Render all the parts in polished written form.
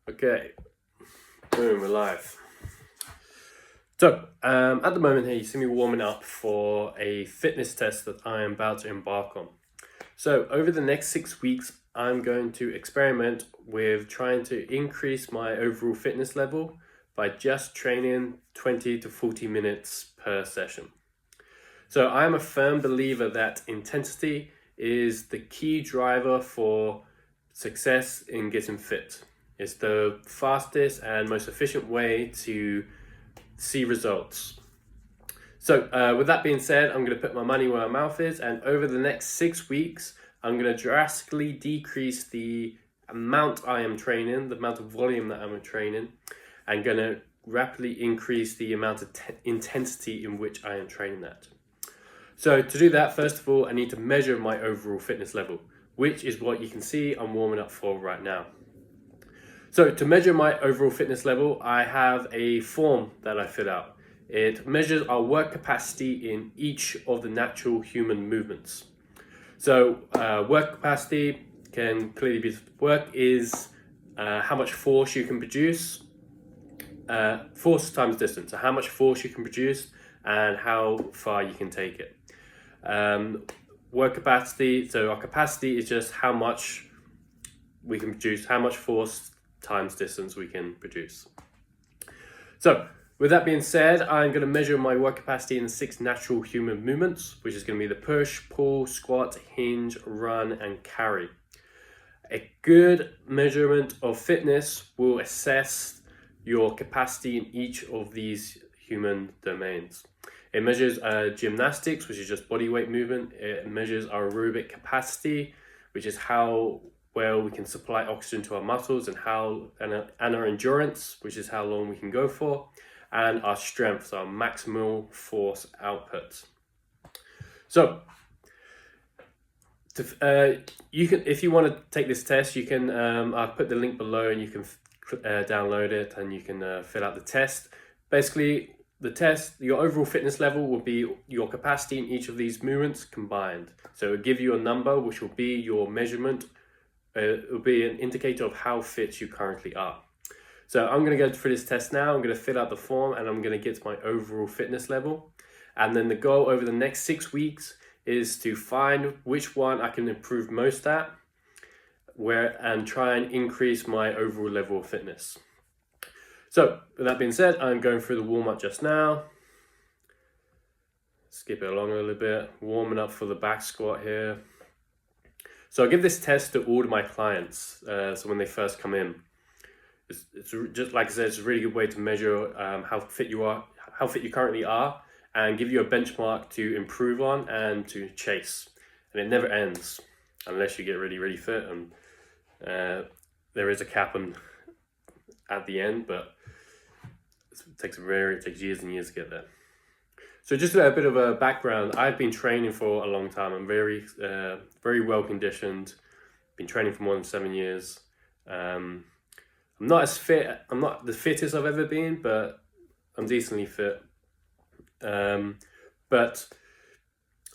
Okay, boom, we're live. So, at the moment here, you see me warming up for a fitness test that I am about to embark on. So, over the next 6 weeks, I'm going to experiment with trying to increase my overall fitness level by just training 20 to 40 minutes per session. So, I'm a firm believer that intensity is the key driver for success in getting fit. It's the fastest and most efficient way to see results. So with that being said, I'm going to put my money where my mouth is, and over the next 6 weeks, I'm going to drastically decrease the amount I am training, the amount of volume that I'm training, and going to rapidly increase the amount of intensity in which I am training that. So to do that, first of all, I need to measure my overall fitness level, which is what you can see I'm warming up for right now. So to measure my overall fitness level, I have a form that I fill out. It measures our work capacity in each of the natural human movements. So work capacity can clearly be, work is how much force you can produce, force times distance, so how much force you can produce and how far you can take it. Work capacity, so our capacity is just how much we can produce, how much force times distance we can produce. So with that being said, I'm going to measure my work capacity in 6 natural human movements, which is going to be the push, pull, squat, hinge, run, and carry. A good measurement of fitness will assess your capacity in each of these human domains. It measures gymnastics, which is just body weight movement. It measures our aerobic capacity, which is how well we can supply oxygen to our muscles, and our endurance, which is how long we can go for, and our strength, so our maximal force output. So you can, if you want to take this test, you can I'll put the link below and you can download it and you can fill out the test. Basically, the test, your overall fitness level will be your capacity in each of these movements combined. So it'll give you a number, which will be your measurement. It will be an indicator of how fit you currently are. So I'm going to go through this test now. I'm going to fill out the form and I'm going to get my overall fitness level. And then the goal over the next 6 weeks is to find which one I can improve most at, and try and increase my overall level of fitness. So with that being said, I'm going through the warm-up just now. Skip it along a little bit, warming up for the back squat here. So I give this test to all of my clients. So when they first come in, it's just like I said, it's a really good way to measure how fit you are, how fit you currently are, and give you a benchmark to improve on and to chase. And it never ends unless you get really, really fit. And there is a cap at the end, but it takes years and years to get there. So just a bit of a background, I've been training for a long time. I'm very well conditioned, been training for more than 7 years. I'm not the fittest I've ever been, but I'm decently fit. But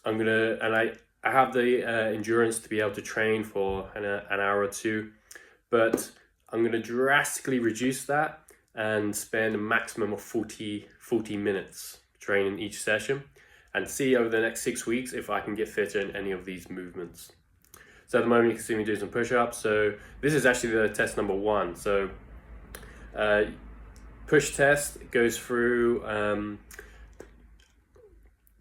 I have the endurance to be able to train for an hour or two, but I'm going to drastically reduce that and spend a maximum of 40 minutes training each session, and see over the next 6 weeks if I can get fitter in any of these movements. So at the moment you can see me do some push-ups. So this is actually the test number 1. So push test goes through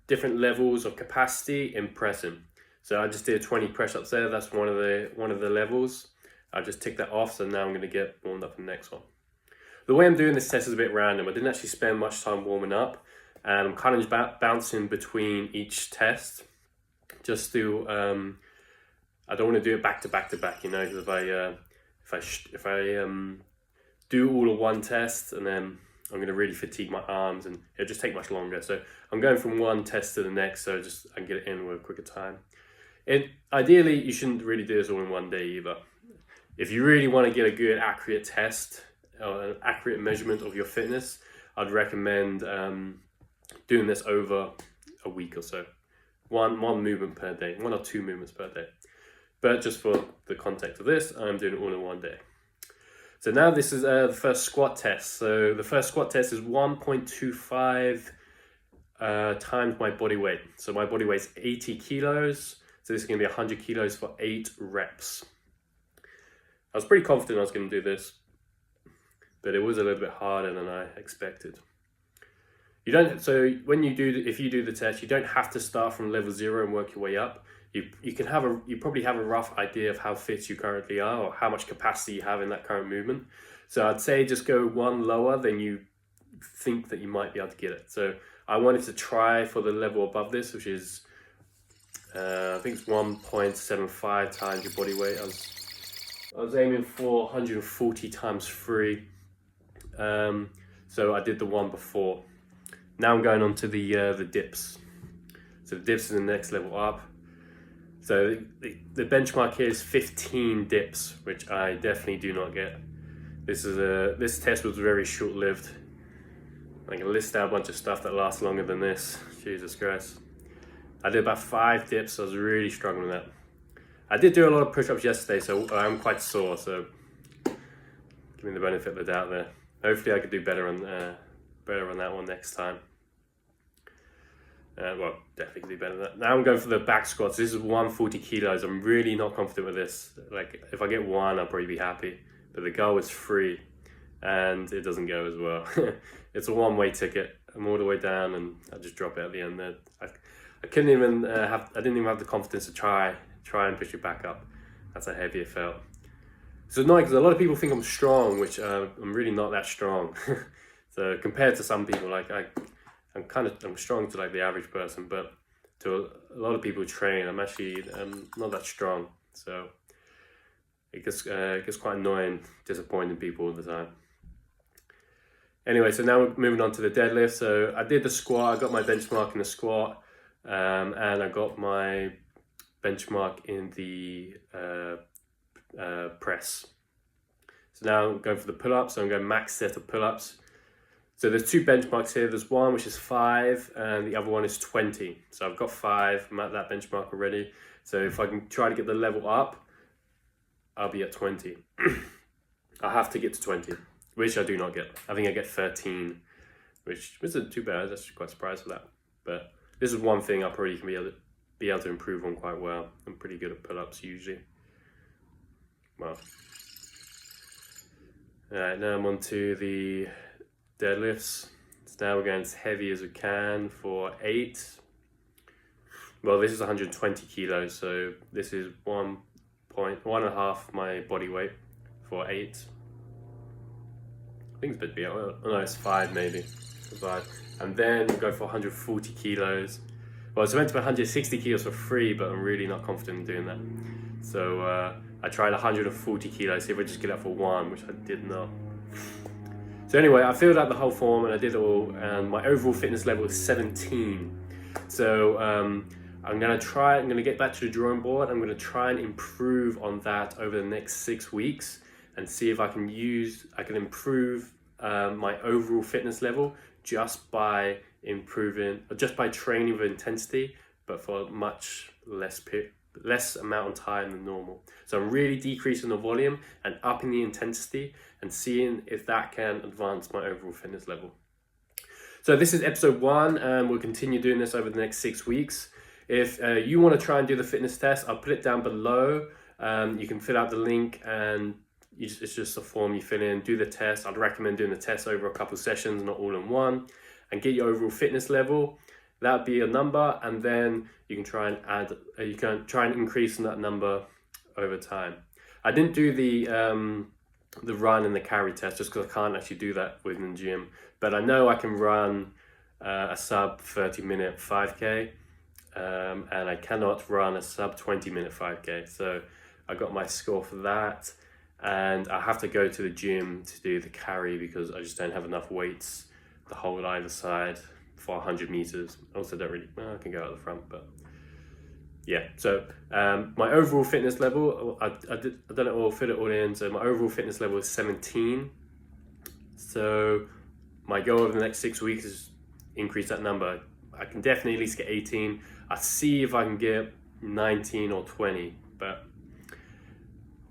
different levels of capacity in pressing. So I just did 20 press-ups there. That's one of the levels. I just ticked that off. So now I'm going to get warmed up for the next one. The way I'm doing this test is a bit random. I didn't actually spend much time warming up, and I'm kind of bouncing between each test, just to I don't want to do it back to back, you know, because if I do all of one test, and then I'm going to really fatigue my arms and it'll just take much longer. So I'm going from one test to the next, so I can get it in with a quicker time. Ideally, you shouldn't really do this all in one day either. If you really want to get a good accurate test, or an accurate measurement of your fitness, I'd recommend doing this over a week or so. One movement per day, 1 or 2 movements per day. But just for the context of this, I'm doing it all in one day. So now this is the first squat test. So the first squat test is 1.25 times my body weight. So my body weight is 80 kilos. So this is going to be 100 kilos for 8 reps. I was pretty confident I was going to do this, but it was a little bit harder than I expected. You don't. So when you do, if you do the test, you don't have to start from level 0 and work your way up. You can have you probably have a rough idea of how fit you currently are or how much capacity you have in that current movement. So I'd say just go one lower than you think that you might be able to get it. So I wanted to try for the level above this, which is I think it's 1.75 times your body weight. I was aiming for 140 times 3. So I did the one before. Now I'm going on to the dips. So the dips is the next level up. So the benchmark here is 15 dips, which I definitely do not get. This test was very short-lived. I can list out a bunch of stuff that lasts longer than this. Jesus Christ. I did about 5 dips, so I was really struggling with that. I did do a lot of push-ups yesterday, so I'm quite sore, so give me the benefit of the doubt there. Hopefully I could do better on that one next time. Well, definitely do better than that. Now I'm going for the back squats. This is 140 kilos. I'm really not confident with this. Like, if I get 1, I'll probably be happy. But the goal is 3, and it doesn't go as well. It's a one-way ticket. I'm all the way down, and I just drop it at the end there. I couldn't even I didn't even have the confidence to try and push it back up. That's how heavy it felt. It's annoying because a lot of people think I'm strong, which I'm really not that strong. So compared to some people, like I'm strong to like the average person, but to a lot of people who train, I'm actually not that strong. So it gets quite annoying, disappointing people all the time. Anyway, so now we're moving on to the deadlift. So I did the squat. I got my benchmark in the squat, and I got my benchmark in the press. So now I'm going for the pull-ups. So I'm going max set of pull-ups. So there's 2 benchmarks here. There's one which is 5 and the other one is 20. So I've got 5, I'm at that benchmark already. So if I can try to get the level up, I'll be at 20. I have to get to 20, which I do not get. I think I get 13, which isn't too bad. I was actually quite surprised with that. But this is one thing I probably can be able to improve on quite well. I'm pretty good at pull-ups usually. Well. Alright, now I'm on to the deadlifts. So now we're going as heavy as we can for 8. Well, this is 120 kilos, so this is 1.5 my body weight for 8. I think it's a bit big. Oh no, it's 5 maybe. 5. And then we go for 140 kilos. Well, it's meant to be 160 kilos for 3, but I'm really not confident in doing that. So I tried 140 kilos, see if I just get up for 1, which I did not. So anyway, I filled out the whole form and I did it all, and my overall fitness level is 17. So I'm gonna get back to the drawing board. I'm gonna try and improve on that over the next 6 weeks and see if I can improve my overall fitness level just by training with intensity, but for much less amount of time than normal. So I'm really decreasing the volume and upping the intensity and seeing if that can advance my overall fitness level. So this is episode 1, and we'll continue doing this over the next 6 weeks. If you want to try and do the fitness test, I'll put it down below. You can fill out the link, and it's just a form you fill in, do the test. I'd recommend doing the test over a couple sessions, not all in one, and get your overall fitness level. That would be a number, and then you can try and increase that number over time. I didn't do the run and the carry test just because I can't actually do that within the gym, but I know I can run a sub 30-minute 5K, and I cannot run a sub 20-minute 5K. So I got my score for that, and I have to go to the gym to do the carry because I just don't have enough weights to hold either side for 100 meters. Also don't really, I can go out the front, but yeah. So my overall fitness level, I don't know, I'll fit it all in. So my overall fitness level is 17. So my goal over the next 6 weeks is increase that number. I can definitely at least get 18. I'll see if I can get 19 or 20, but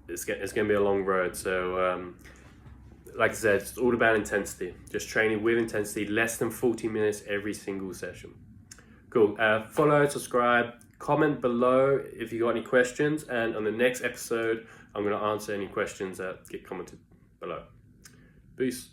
it's going to be a long road. So like I said, it's all about intensity. Just training with intensity, less than 40 minutes every single session. Cool. Follow, subscribe, comment below if you got any questions, and on the next episode, I'm going to answer any questions that get commented below. Peace.